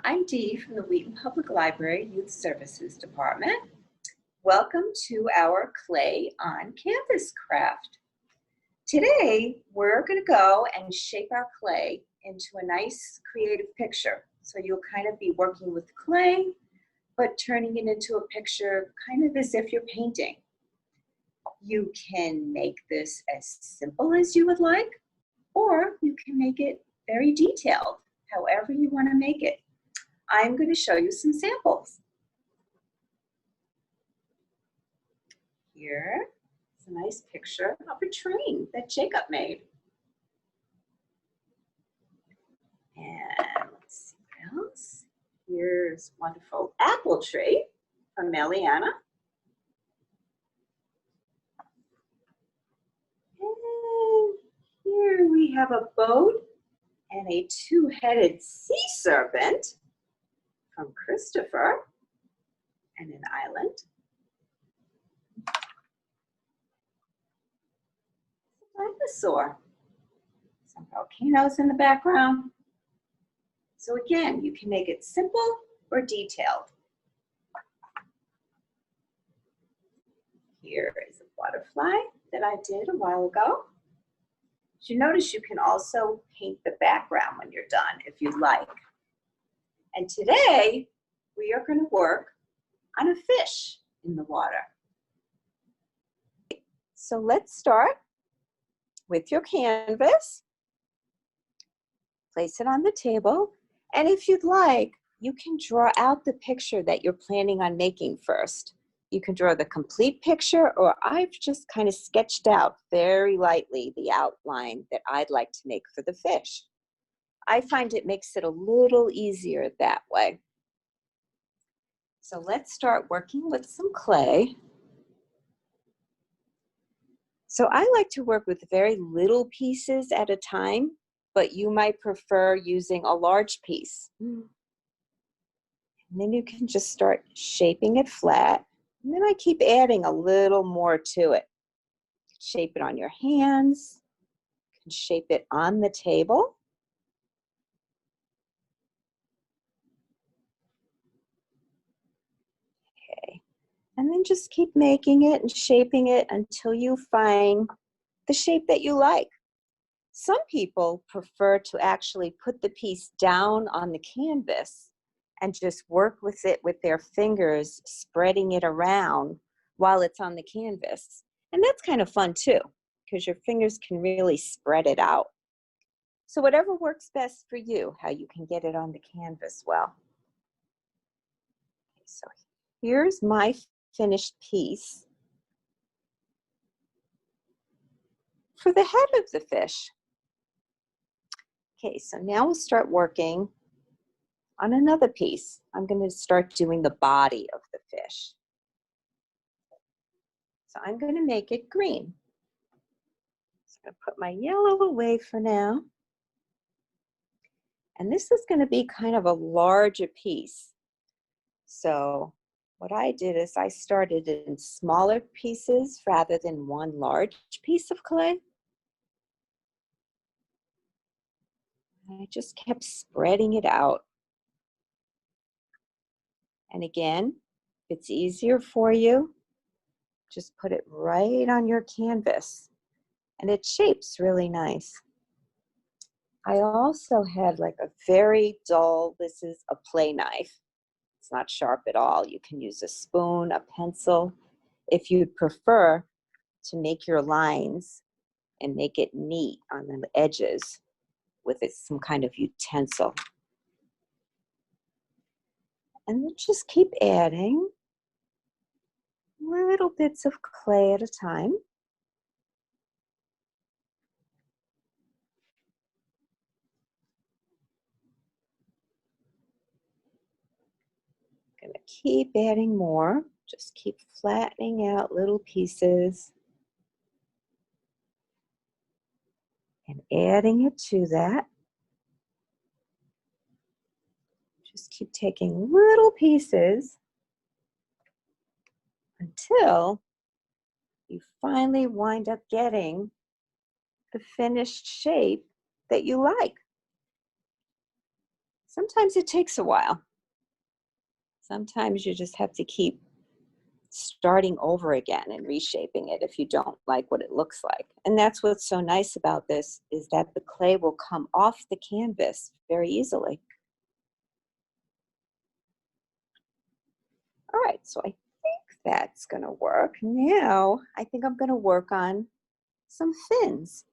I'm Dee from the Wheaton Public Library Youth Services Department. Welcome to our Clay on Canvas craft. Today, we're going to go and shape our clay into a nice creative picture. So you'll kind of be working with clay, but turning it into a picture kind of as if you're painting. You can make this as simple as you would like, or you can make it very detailed, however you want to make it. I'm going to show you some samples. Here is a nice picture of a train that Jacob made. And let's see what else. Here's a wonderful apple tree from Meliana. And here we have a boat and a two-headed sea serpent from Christopher, and an island. Dinosaur. Some volcanoes in the background. So again, you can make it simple or detailed. Here is a butterfly that I did a while ago. As you notice, you can also paint the background when you're done if you'd like. And today, we are going to work on a fish in the water. So let's start with your canvas. Place it on the table. And if you'd like, you can draw out the picture that you're planning on making first. You can draw the complete picture, or I've just kind of sketched out very lightly the outline that I'd like to make for the fish. I find it makes it a little easier that way. So let's start working with some clay. So I like to work with very little pieces at a time, but you might prefer using a large piece. And then you can just start shaping it flat. And then I keep adding a little more to it. Shape it on your hands. You can shape it on the table. Okay. And then just keep making it and shaping it until you find the shape that you like. Some people prefer to actually put the piece down on the canvas and just work with it with their fingers, spreading it around while it's on the canvas. And that's kind of fun too, because your fingers can really spread it out. So whatever works best for you, how you can get it on the canvas well. Okay, so here's my finished piece for the head of the fish. Okay, so now we'll start working on another piece. I'm going to start doing the body of the fish. So I'm going to make it green. So I'm going to put my yellow away for now. And this is going to be kind of a larger piece. So what I did is I started in smaller pieces rather than one large piece of clay. I just kept spreading it out. And again, if it's easier for you, just put it right on your canvas. And it shapes really nice. I also had like a very dull, this is a play knife. It's not sharp at all. You can use a spoon, a pencil, if you'd prefer to make your lines and make it neat on the edges with some kind of utensil. And then just keep adding little bits of clay at a time. Gonna keep adding more. Just keep flattening out little pieces and adding it to that. Just keep taking little pieces until you finally wind up getting the finished shape that you like. Sometimes it takes a while. Sometimes you just have to keep starting over again and reshaping it if you don't like what it looks like. And that's what's so nice about this, is that the clay will come off the canvas very easily. All right, so I think that's going to work. Now, I think I'm going to work on some fins.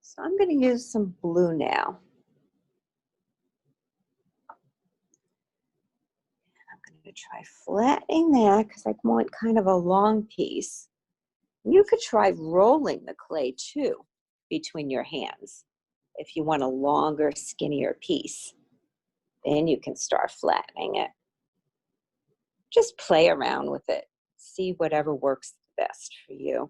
So I'm going to use some blue now. I'm going to try flattening that because I want kind of a long piece. You could try rolling the clay too between your hands if you want a longer, skinnier piece. Then you can start flattening it. Just play around with it. See whatever works best for you.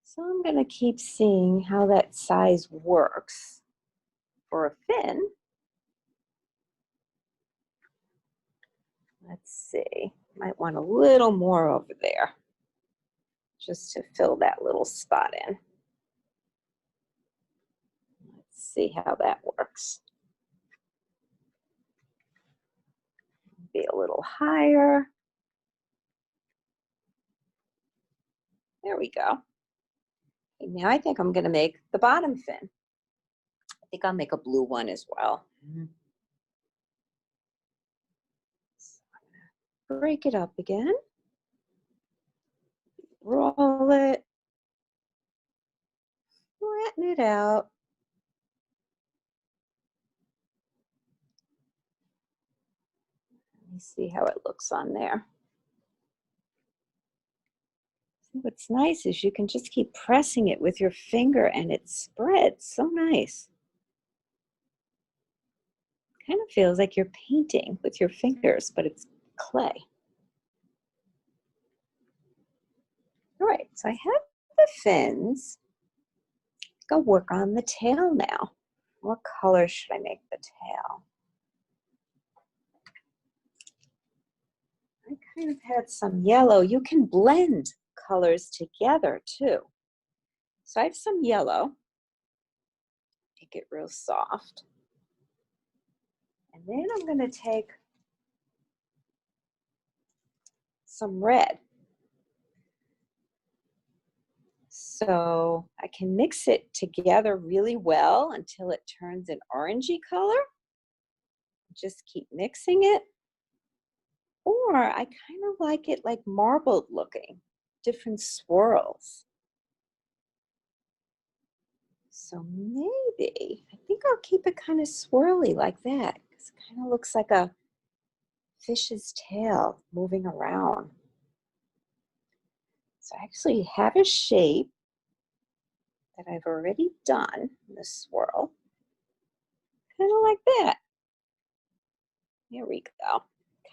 So I'm going to keep seeing how that size works for a fin. Let's see. Might want a little more over there just to fill that little spot in. Let's see how that works. Be a little higher. There we go. Okay, now I think I'm going to make the bottom fin. I think I'll make a blue one as well. So I'm going to break it up again. Roll it. Flatten it out. Let me see how it looks on there. What's nice is you can just keep pressing it with your finger and it spreads so nice. Kind of feels like you're painting with your fingers, but it's clay. All right, so I have the fins. Go work on the tail now. What color should I make the tail? I kind of had some yellow. You can blend colors together too. So I have some yellow. Make it real soft. And then I'm going to take some red. So I can mix it together really well until it turns an orangey color. Just keep mixing it. Or I kind of like it like marbled looking, different swirls. So maybe, I think I'll keep it kind of swirly like that. It kind of looks like a fish's tail moving around. So I actually have a shape that I've already done in the swirl. Kind of like that. There we go.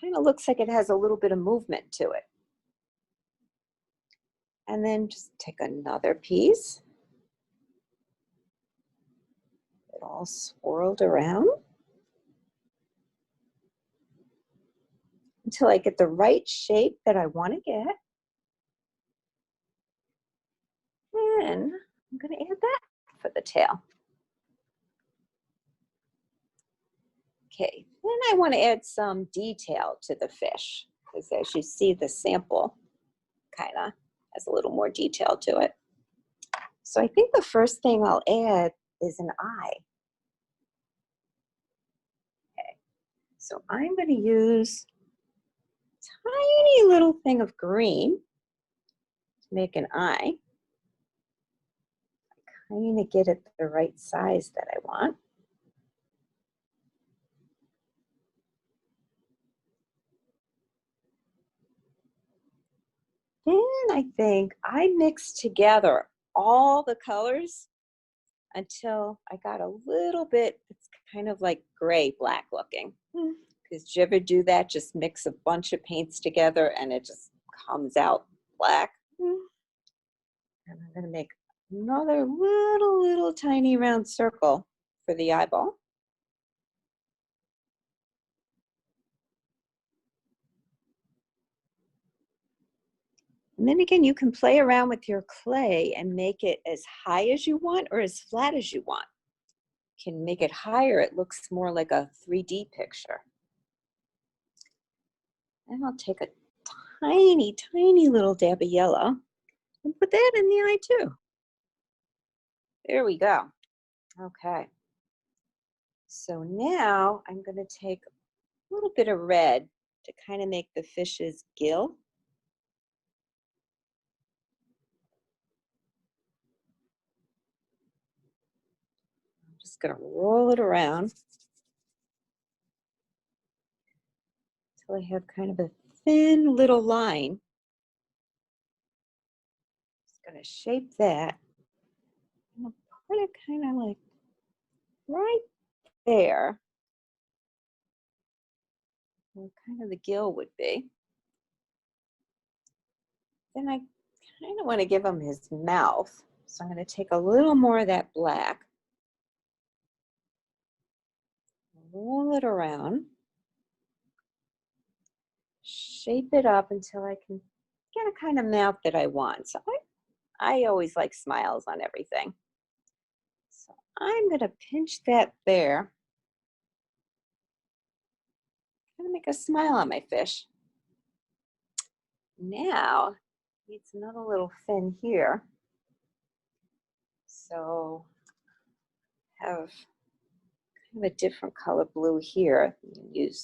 Kind of looks like it has a little bit of movement to it. And then just take another piece. It all swirled around until I get the right shape that I want to get. And I'm going to add that for the tail. Okay, then I want to add some detail to the fish, because as you see, the sample kind of has a little more detail to it. So I think the first thing I'll add is an eye. Okay, so I'm going to use a tiny little thing of green to make an eye. I kind of get it the right size that I want. Then I think I mixed together all the colors until I got a little bit, it's kind of like gray, black looking. Because did you ever do that? Just mix a bunch of paints together and it just comes out black. And I'm going to make another little tiny round circle for the eyeball. And then again, you can play around with your clay and make it as high as you want or as flat as you want. can make it higher, it looks more like a 3D picture. And I'll take a tiny, tiny little dab of yellow and put that in the eye too. There we go. Okay. So now I'm going to take a little bit of red to kind of make the fish's gill. I'm just going to roll it around until I have kind of a thin little line. Just going to shape that. I'm going to put it kind of like right there, where kind of the gill would be. Then I kind of want to give him his mouth. So I'm going to take a little more of that black, roll it around, shape it up until I can get a kind of mouth that I want. So I always like smiles on everything. So I'm going to pinch that there. I'm going to make a smile on my fish. Now, needs another little fin here. So have kind of a different color blue here. You can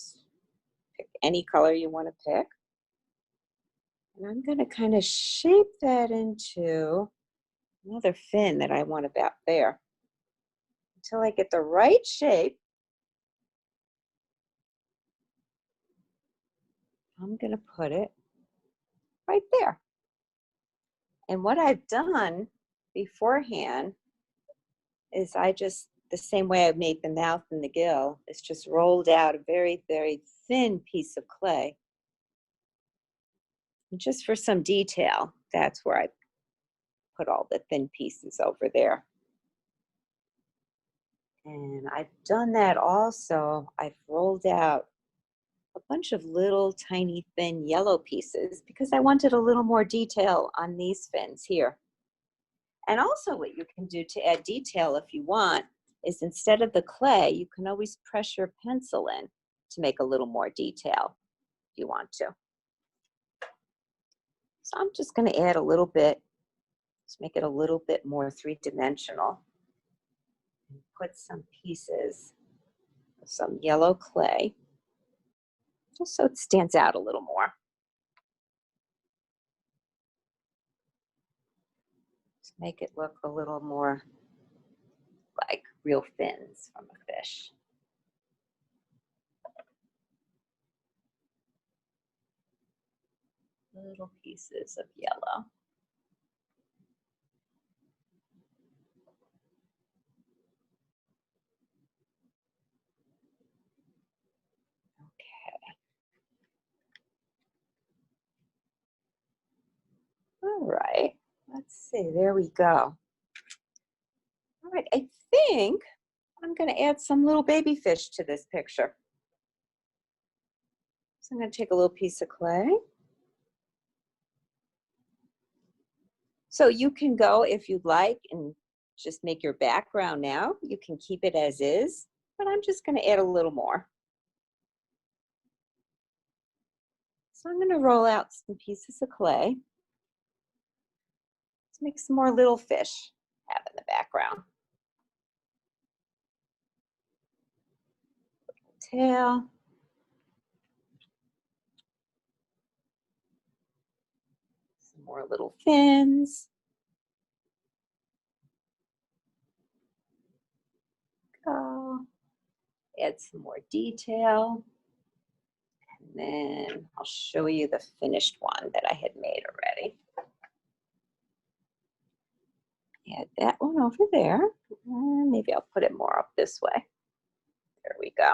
pick any color you want to pick. And I'm going to kind of shape that into another fin that I want about there until I get the right shape. I'm going to put it right there. And what I've done beforehand is the same way I've made the mouth and the gill, is just rolled out a very, very thin piece of clay. And just for some detail, that's where I put all the thin pieces over there. And I've done that also. I've rolled out a bunch of little tiny thin yellow pieces because I wanted a little more detail on these fins here. And also what you can do to add detail if you want is instead of the clay, you can always press your pencil in to make a little more detail if you want to. So I'm just going to add a little bit to make it a little bit more three-dimensional. And put some pieces of some yellow clay just so it stands out a little more. To make it look a little more like real fins from a fish. Little pieces of yellow. Okay. All right, let's see, there we go. All right, I think I'm going to add some little baby fish to this picture. So I'm going to take a little piece of clay. So you can go, if you'd like, and just make your background now. You can keep it as is, but I'm just going to add a little more. So I'm going to roll out some pieces of clay to make some more little fish have in the background. Tail. Some more little fins. Go. Add some more detail. And then I'll show you the finished one that I had made already. Add that one over there. And maybe I'll put it more up this way. There we go.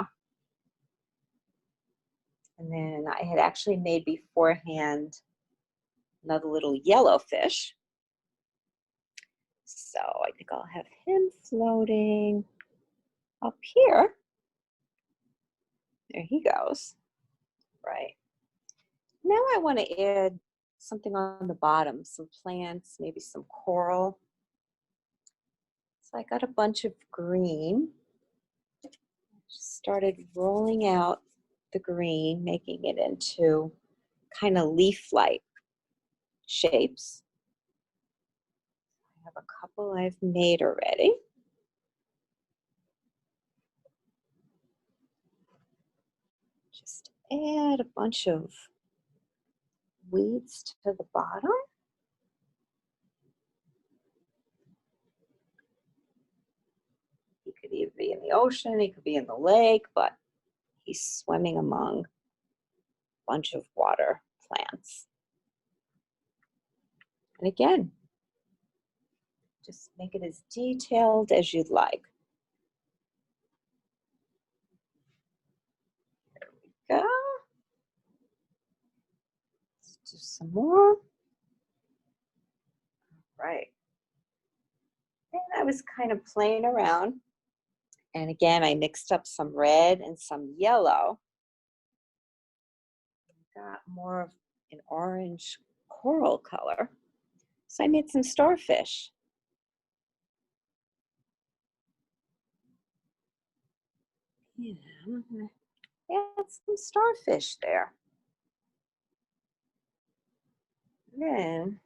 And then I had actually made beforehand another little yellow fish. So I think I'll have him floating up here. There he goes. Right. Now I want to add something on the bottom, some plants, maybe some coral. So I got a bunch of green. Just started rolling out the green, making it into kind of leaf-like shapes. I have a couple I've made already. Just add a bunch of weeds to the bottom. He could either be in the ocean, he could be in the lake, but he's swimming among a bunch of water plants. And again, just make it as detailed as you'd like. There we go. Let's do some more. Right. And I was kind of playing around. And again, I mixed up some red and some yellow. Got more of an orange coral color. So I made some starfish. Yeah, I'm gonna add some starfish there. Then,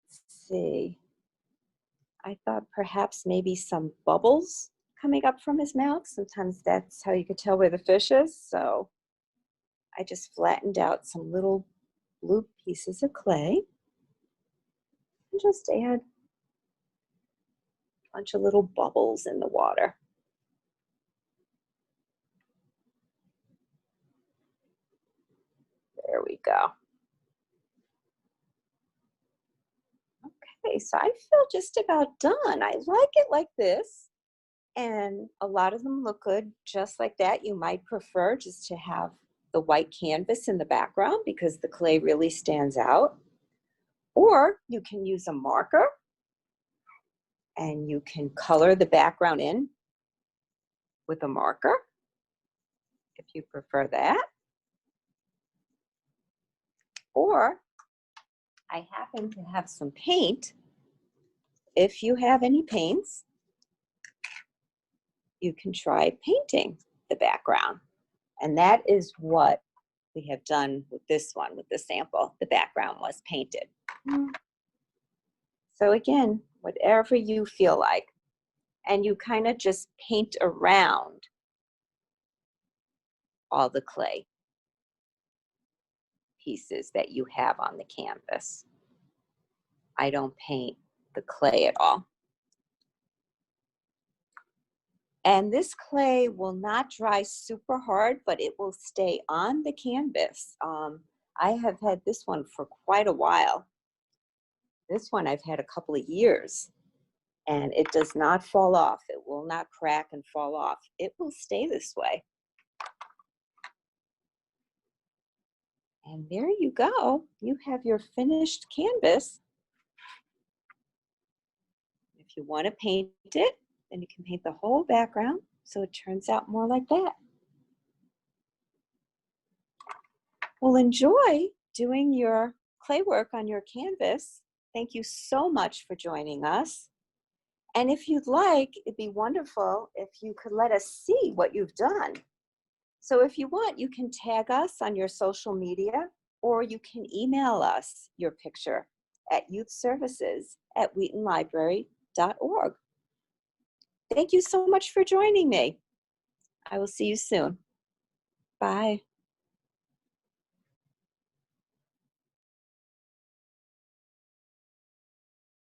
let's see. I thought perhaps maybe some bubbles coming up from his mouth. Sometimes that's how you could tell where the fish is. So I just flattened out some little blue pieces of clay and just add a bunch of little bubbles in the water. There we go. Okay, so I feel just about done. I like it like this. And a lot of them look good just like that. You might prefer just to have the white canvas in the background because the clay really stands out. Or you can use a marker and you can color the background in with a marker if you prefer that. Or I happen to have some paint. If you have any paints, you can try painting the background. And that is what we have done with this one, with the sample. The background was painted. So again, whatever you feel like. And you kind of just paint around all the clay pieces that you have on the canvas. I don't paint the clay at all. And this clay will not dry super hard, but it will stay on the canvas. I have had this one for quite a while. This one I've had a couple of years, and it does not fall off. It will not crack and fall off. It will stay this way. And there you go. You have your finished canvas. If you want to paint it, then you can paint the whole background so it turns out more like that. Well, enjoy doing your clay work on your canvas. Thank you so much for joining us. And if you'd like, it'd be wonderful if you could let us see what you've done. So if you want, you can tag us on your social media, or you can email us your picture at youthservices@wheatonlibrary.org. Thank you so much for joining me. I will see you soon. Bye.